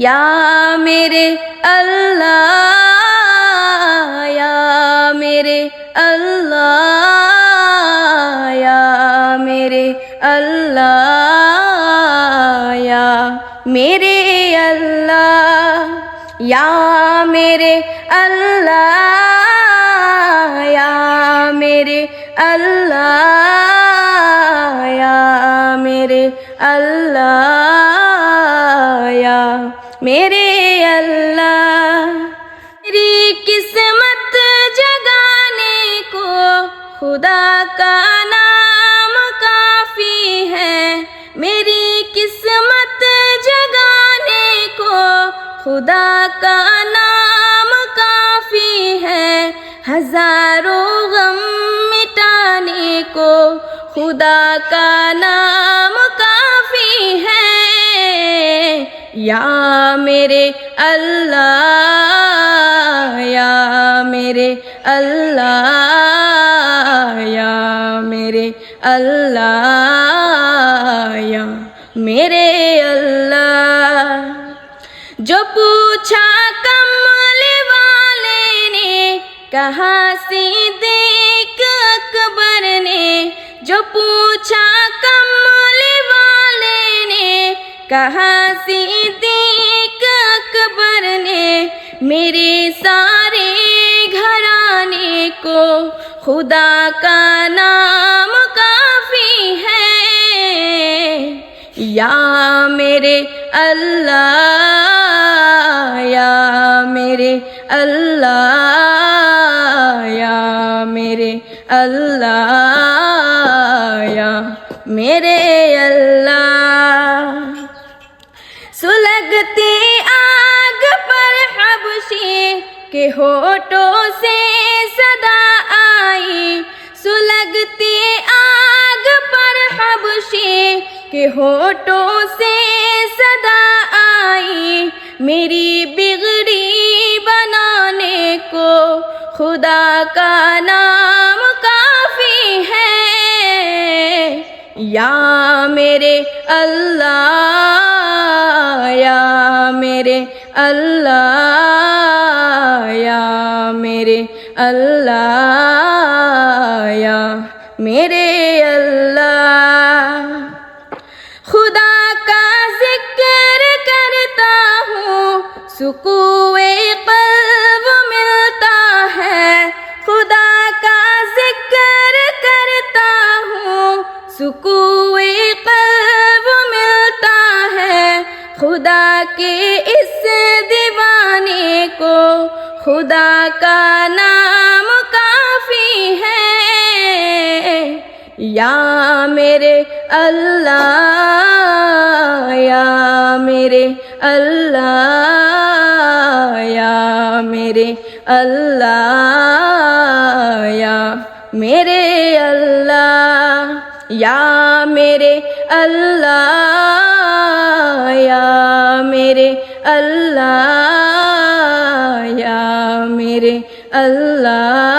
یا میرے اللہ، یا میرے اللہ، یا میرے اللہ، یا میرے اللہ، یا میرے اللہ، یا میرے اللہ، یا میرے اللہ، یا میرے اللہ۔ میری قسمت جگانے کو خدا کا نام کافی ہے، میری قسمت جگانے کو خدا کا نام کافی ہے، ہزاروں غم مٹانے کو خدا کا نام کافی ہے۔ یا میرے اللہ، یا میرے اللہ، یا میرے اللہ، یا میرے اللہ۔ جو پوچھا کملی والے نے کہا صدیق اکبر نے، جو پوچھا کملی والے نے کہا صدیق اکبر نے، میرے سارے گھرانے کو خدا کا نام کافی ہے۔ یا میرے اللہ، یا میرے اللہ، یا میرے اللہ، یا میرے اللہ۔ سلگتی آگ پر حبشی کے ہونٹوں سے صدا آئی، سلگتی آگ پر حبشی کے ہونٹوں سے صدا آئی، میری بگڑی بنانے کو خدا کا نام کافی ہے۔ یا میرے اللہ، یا میرے اللہ، یا میرے اللہ، یا میرے اللہ۔ خدا کا ذکر کرتا ہوں سکون قلب ملتا ہے، خدا کا ذکر کرتا ہوں سکون قلب ملتا ہے، خدا کے اس دیوانے کو خدا کا نام کافی ہے۔ یا میرے اللہ، یا میرے اللہ، یا میرے اللہ، یا میرے اللہ، یا میرے اللہ، یا میرے اللہ، یا میرے اللہ۔